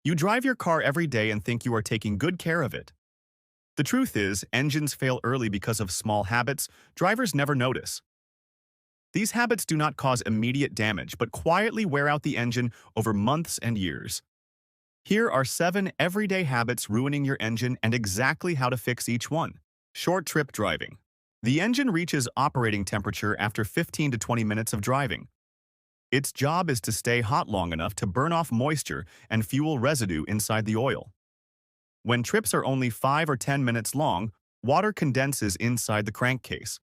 You drive your car every day and think you are taking good care of it. The truth is, engines fail early because of small habits drivers never notice. These habits do not cause immediate damage but quietly wear out the engine over months and years. Here are 7 everyday habits ruining your engine and exactly how to fix each one. Short trip driving. The engine reaches operating temperature after 15 to 20 minutes of driving. Its job is to stay hot long enough to burn off moisture and fuel residue inside the oil. When trips are only 5 or 10 minutes long, water condenses inside the crankcase.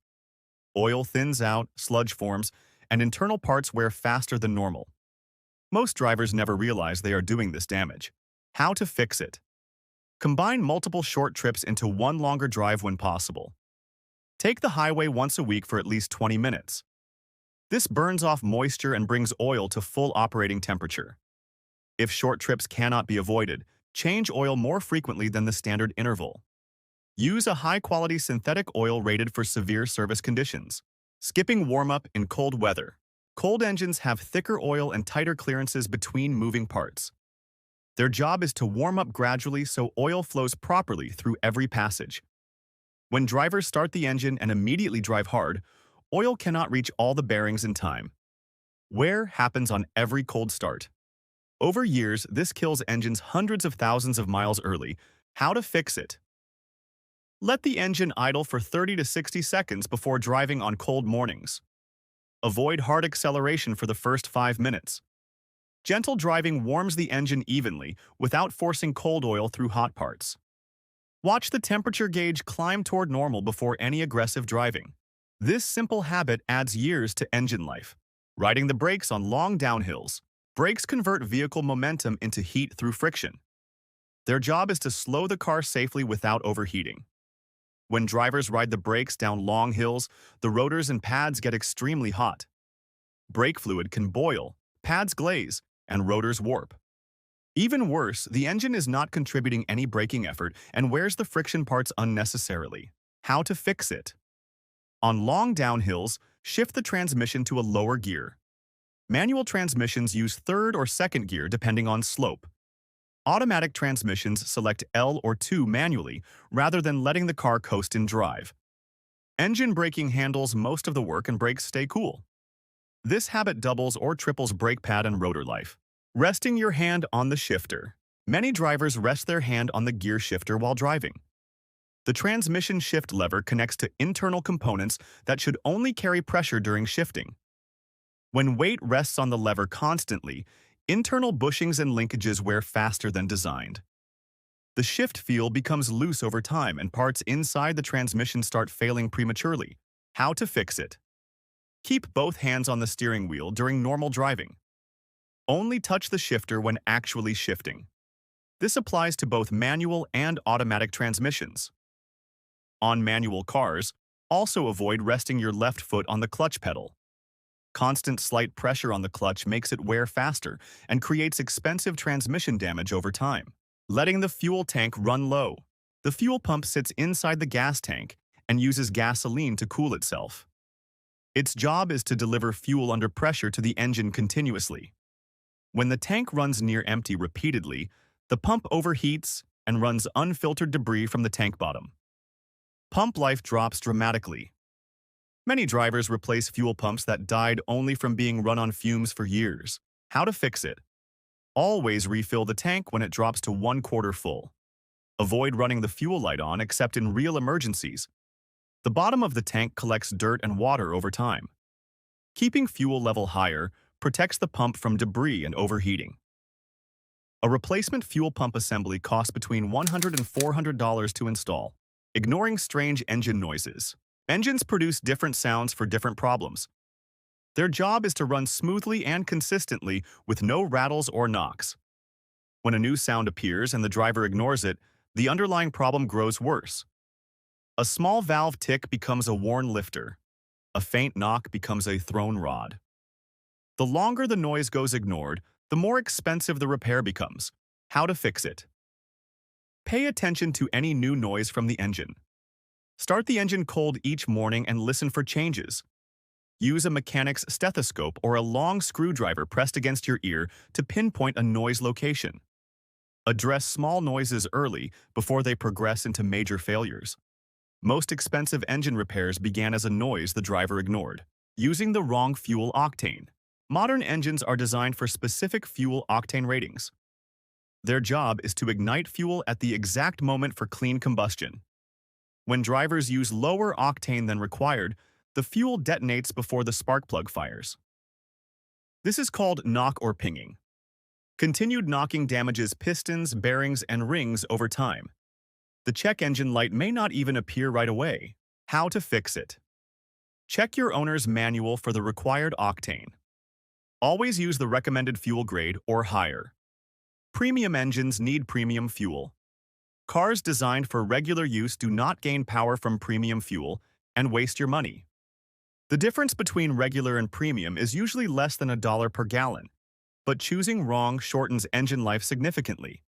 Oil thins out, sludge forms, and internal parts wear faster than normal. Most drivers never realize they are doing this damage. How to fix it? Combine multiple short trips into one longer drive when possible. Take the highway once a week for at least 20 minutes. This burns off moisture and brings oil to full operating temperature. If short trips cannot be avoided, change oil more frequently than the standard interval. Use a high-quality synthetic oil rated for severe service conditions. Skipping warm-up in cold weather. Cold engines have thicker oil and tighter clearances between moving parts. Their job is to warm up gradually so oil flows properly through every passage. When drivers start the engine and immediately drive hard, oil cannot reach all the bearings in time. Wear happens on every cold start. Over years, this kills engines hundreds of thousands of miles early. How to fix it? Let the engine idle for 30 to 60 seconds before driving on cold mornings. Avoid hard acceleration for the first 5 minutes. Gentle driving warms the engine evenly without forcing cold oil through hot parts. Watch the temperature gauge climb toward normal before any aggressive driving. This simple habit adds years to engine life. Riding the brakes on long downhills. Brakes convert vehicle momentum into heat through friction. Their job is to slow the car safely without overheating. When drivers ride the brakes down long hills, the rotors and pads get extremely hot. Brake fluid can boil, pads glaze, and rotors warp. Even worse, the engine is not contributing any braking effort and wears the friction parts unnecessarily. How to fix it? On long downhills, shift the transmission to a lower gear. Manual transmissions use third or second gear depending on slope. Automatic transmissions select L or 2 manually rather than letting the car coast in drive. Engine braking handles most of the work and brakes stay cool. This habit doubles or triples brake pad and rotor life. Resting your hand on the shifter. Many drivers rest their hand on the gear shifter while driving. The transmission shift lever connects to internal components that should only carry pressure during shifting. When weight rests on the lever constantly, internal bushings and linkages wear faster than designed. The shift feel becomes loose over time and parts inside the transmission start failing prematurely. How to fix it? Keep both hands on the steering wheel during normal driving. Only touch the shifter when actually shifting. This applies to both manual and automatic transmissions. On manual cars, also avoid resting your left foot on the clutch pedal. Constant slight pressure on the clutch makes it wear faster and creates expensive transmission damage over time. Letting the fuel tank run low. The fuel pump sits inside the gas tank and uses gasoline to cool itself. Its job is to deliver fuel under pressure to the engine continuously. When the tank runs near empty repeatedly, the pump overheats and runs unfiltered debris from the tank bottom. Pump life drops dramatically. Many drivers replace fuel pumps that died only from being run on fumes for years. How to fix it? Always refill the tank when it drops to 1/4 full. Avoid running the fuel light on except in real emergencies. The bottom of the tank collects dirt and water over time. Keeping fuel level higher protects the pump from debris and overheating. A replacement fuel pump assembly costs between $100 and $400 to install. Ignoring strange engine noises. Engines produce different sounds for different problems. Their job is to run smoothly and consistently with no rattles or knocks. When a new sound appears and the driver ignores it, the underlying problem grows worse. A small valve tick becomes a worn lifter. A faint knock becomes a thrown rod. The longer the noise goes ignored, the more expensive the repair becomes. How to fix it? Pay attention to any new noise from the engine. Start the engine cold each morning and listen for changes. Use a mechanic's stethoscope or a long screwdriver pressed against your ear to pinpoint a noise location. Address small noises early before they progress into major failures. Most expensive engine repairs began as a noise the driver ignored. Using the wrong fuel octane. Modern engines are designed for specific fuel octane ratings. Their job is to ignite fuel at the exact moment for clean combustion. When drivers use lower octane than required, the fuel detonates before the spark plug fires. This is called knock or pinging. Continued knocking damages pistons, bearings, and rings over time. The check engine light may not even appear right away. How to fix it? Check your owner's manual for the required octane. Always use the recommended fuel grade or higher. Premium engines need premium fuel. Cars designed for regular use do not gain power from premium fuel and waste your money. The difference between regular and premium is usually less than $1 per gallon, but choosing wrong shortens engine life significantly.